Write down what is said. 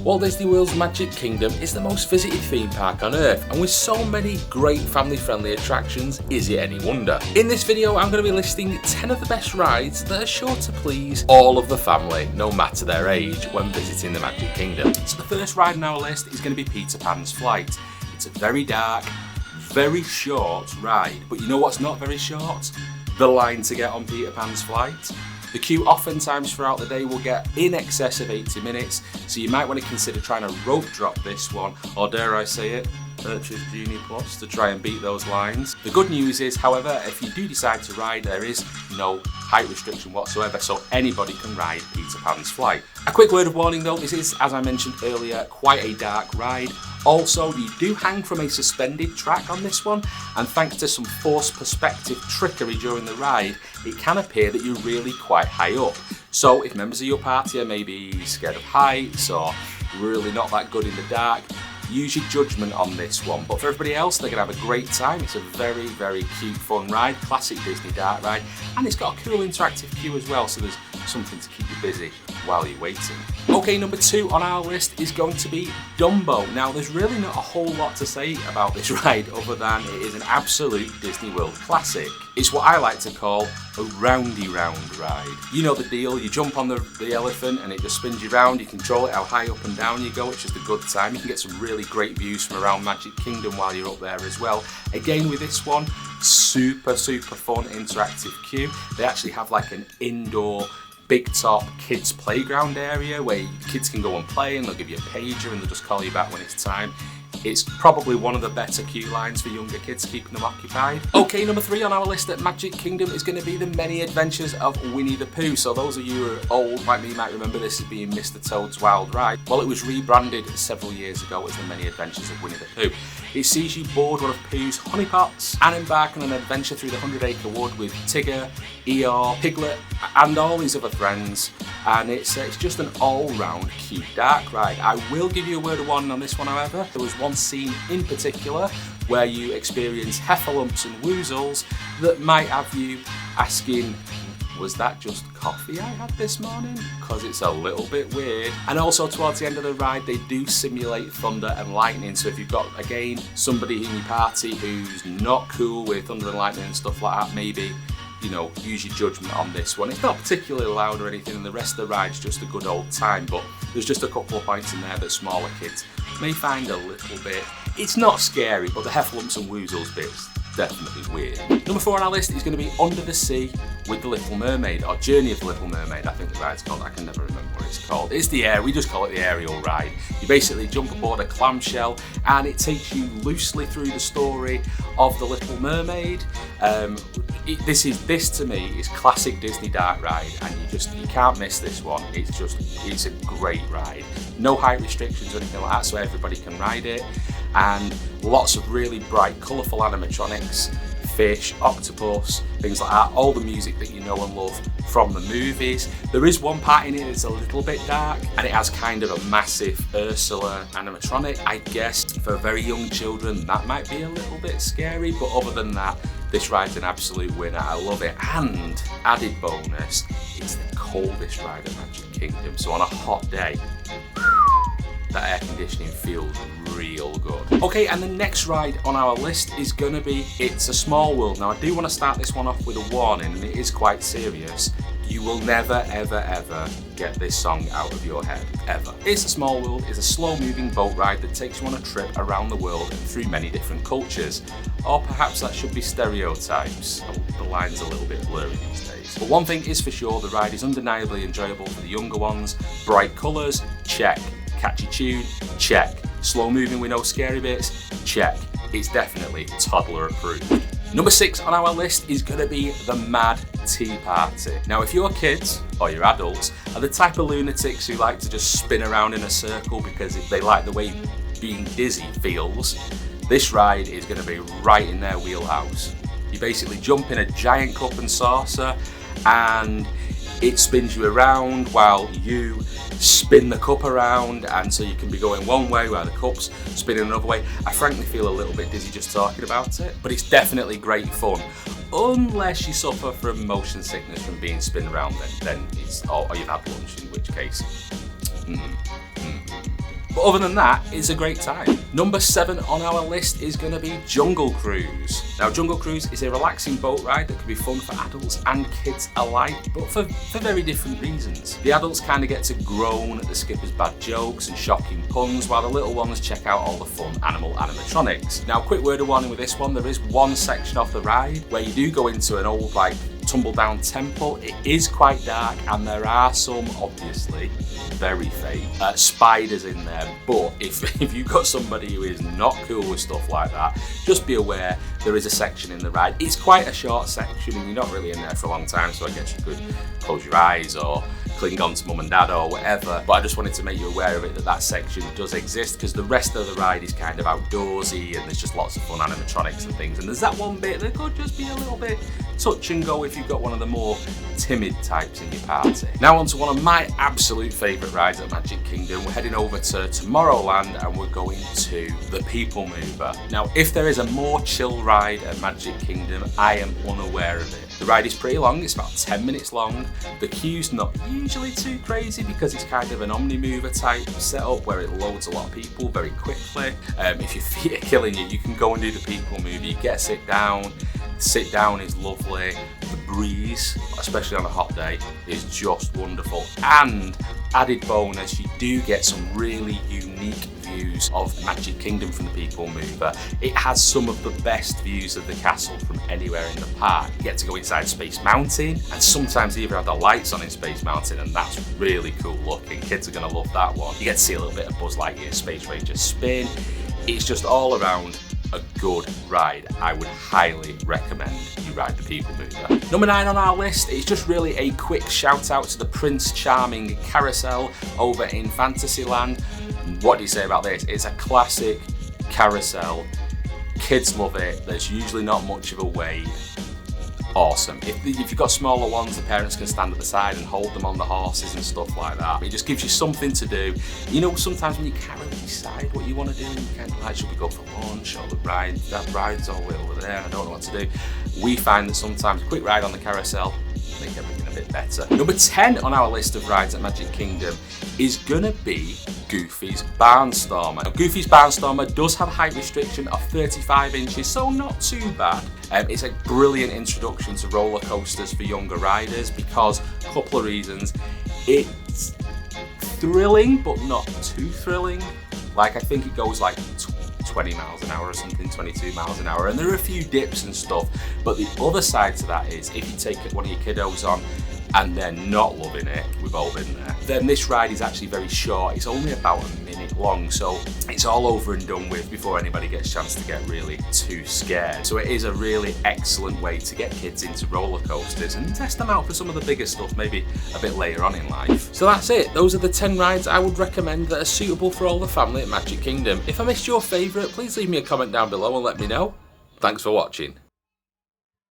Walt Disney World's Magic Kingdom is the most visited theme park on Earth, and with so many great family-friendly attractions, is it any wonder? In this video, I'm going to be listing 10 of the best rides that are sure to please all of the family, no matter their age, when visiting the Magic Kingdom. So the first ride on our list is going to be Peter Pan's Flight. It's a very dark, very short ride, but you know what's not very short? The line to get on Peter Pan's Flight. The queue oftentimes throughout the day will get in excess of 80 minutes, so you might want to consider trying to rope drop this one, or dare I say it, purchase Genie Plus to try and beat those lines. The good news is, however, if you do decide to ride, there is no height restriction whatsoever, so anybody can ride Peter Pan's Flight. A quick word of warning though, this is, as I mentioned earlier, quite a dark ride. Also, you do hang from a suspended track on this one, and thanks to some forced perspective trickery during the ride, it can appear that you're really quite high up. So if members of your party are maybe scared of heights or really not that good in the dark, use your judgment on this one. But for everybody else, they're going to have a great time. It's a very, very cute, fun ride, classic Disney dark ride, and it's got a cool interactive queue as well, so there's something to keep you busy while you're waiting. Okay, number 2 on our list is going to be Dumbo. Now, there's really not a whole lot to say about this ride other than it is an absolute Disney World classic. It's what I like to call a roundy round ride. You know the deal, you jump on the elephant and it just spins you round, you control it how high up and down you go, it's just a good time. You can get some really great views from around Magic Kingdom while you're up there as well. Again with this one, super fun interactive queue. They actually have like an indoor big top kids playground area where kids can go and play, and they'll give you a pager and they'll just call you back when it's time. It's probably one of the better queue lines for younger kids, keeping them occupied. Okay, number 3 on our list at Magic Kingdom is going to be The Many Adventures of Winnie the Pooh. So those of you who are old like me might remember this as being Mr. Toad's Wild Ride. Well, it was rebranded several years ago as The Many Adventures of Winnie the Pooh. It sees you board one of Pooh's honeypots and embark on an adventure through the 100-acre wood with Tigger, Eeyore, Piglet and all his other friends, and it's just an all-round cute dark ride. I will give you a word of warning on this one, however. There was one scene in particular where you experience heffalumps and woozles that might have you asking, was that just coffee I had this morning? Because it's a little bit weird. And also towards the end of the ride, they do simulate thunder and lightning. So if you've got, again, somebody in your party who's not cool with thunder and lightning and stuff like that, maybe, you know, use your judgment on this one. It's not particularly loud or anything, and the rest of the ride's just a good old time, but there's just a couple of points in there that smaller kids may find a little bit, it's not scary, but the heffalumps and woozles bit's definitely weird. Number 4 on our list is going to be Under the Sea with the Little Mermaid, or Journey of the Little Mermaid, I think the ride's called. I can never remember what it's called. It's the air, we just call it the aerial ride. You basically jump aboard a clamshell and it takes you loosely through the story of the Little Mermaid. This to me is classic Disney dark ride, and you can't miss this one. It's a great ride. No height restrictions or anything like that, so everybody can ride it, and lots of really bright, colourful animatronics, fish, octopus, things like that, all the music that you know and love from the movies. There is one part in it that's a little bit dark, and it has kind of a massive Ursula animatronic. I guess for very young children that might be a little bit scary, but other than that, this ride's an absolute winner. I love it. And added bonus, it's the coldest ride at Magic Kingdom, so on a hot day, that air conditioning feels real good. Okay, and the next ride on our list is gonna be It's a Small World. Now, I do want to start this one off with a warning, and it is quite serious. You will never, ever get this song out of your head, ever. It's a Small World is a slow-moving boat ride that takes you on a trip around the world and through many different cultures. Or perhaps that should be stereotypes. The line's a little bit blurry these days. But one thing is for sure, the ride is undeniably enjoyable for the younger ones. Bright colours, check. Catchy tune, check. Slow moving with no scary bits, check. It's definitely toddler approved. Number 6 on our list is going to be the Mad Tea Party. Now, if your kids, or your adults, are the type of lunatics who like to just spin around in a circle because they like the way being dizzy feels, this ride is going to be right in their wheelhouse. You basically jump in a giant cup and saucer, and it spins you around while you spin the cup around, and so you can be going one way while the cup's spinning another way. I frankly feel a little bit dizzy just talking about it, but it's definitely great fun. Unless you suffer from motion sickness from being spun around, then it's, or you've had lunch, in which case, But other than that, it's a great time. Number 7 on our list is going to be Jungle Cruise. Now, Jungle Cruise is a relaxing boat ride that can be fun for adults and kids alike, but for very different reasons. The adults kind of get to groan at the skipper's bad jokes and shocking puns, while the little ones check out all the fun animal animatronics. Now, quick word of warning with this one, there is one section of the ride where you do go into an old, like, tumble down temple. It is quite dark and there are some, obviously, very fake spiders in there, but if you've got somebody who is not cool with stuff like that, just be aware there is a section in the ride. It's quite a short section and you're not really in there for a long time, so I guess you could close your eyes or cling on to mum and dad or whatever, but I just wanted to make you aware of it, that section does exist, because the rest of the ride is kind of outdoorsy and there's just lots of fun animatronics and things, and there's that one bit that could just be a little bit touch and go if you've got one of the more timid types in your party. Now on to one of my absolute favourite rides at Magic Kingdom. We're heading over to Tomorrowland and we're going to the People Mover. Now, if there is a more chill ride at Magic Kingdom, I am unaware of it. The ride is pretty long, it's about 10 minutes long. The queue's not usually too crazy because it's kind of an Omni-Mover type setup where it loads a lot of people very quickly. If your feet are killing you, you can go and do the People Mover. You get a sit down. Sit down is lovely. The breeze, especially on a hot day, is just wonderful. And added bonus, you do get some really unique views of Magic Kingdom from the People Mover. It has some of the best views of the castle from anywhere in the park. You get to go inside Space Mountain, and sometimes they even have the lights on in Space Mountain, and that's really cool looking. Kids are going to love that one. You get to see a little bit of Buzz Lightyear Space Ranger spin. It's just all around a good ride. I would highly recommend you ride the People Mover. Number 9 on our list is just really a quick shout out to the Prince Charming Carousel over in Fantasyland. What do you say about this? It's a classic carousel. Kids love it. There's usually not much of a wait. Awesome. If you've got smaller ones, the parents can stand at the side and hold them on the horses and stuff like that. It just gives you something to do. You know, sometimes when you can't really decide what you want to do, and you kind of like, should we go for lunch or that ride's all the way over there and I don't know what to do. We find that sometimes a quick ride on the carousel make everything a bit better. Number 10 on our list of rides at Magic Kingdom is gonna be Goofy's Barnstormer. Now, Goofy's Barnstormer does have a height restriction of 35 inches, so not too bad. It's a brilliant introduction to roller coasters for younger riders because a couple of reasons. It's thrilling, but not too thrilling. Like, I think it goes like 20 miles an hour or something, 22 miles an hour, and there are a few dips and stuff, but the other side to that is if you take one of your kiddos on and they're not loving it, we've all been there, then this ride is actually very short. It's only about a minute long, so it's all over and done with before anybody gets a chance to get really too scared. So it is a really excellent way to get kids into roller coasters and test them out for some of the bigger stuff maybe a bit later on in life. So that's it. Those are the 10 rides I would recommend that are suitable for all the family at Magic Kingdom. If I missed your favourite, please leave me a comment down below and let me know. Thanks for watching.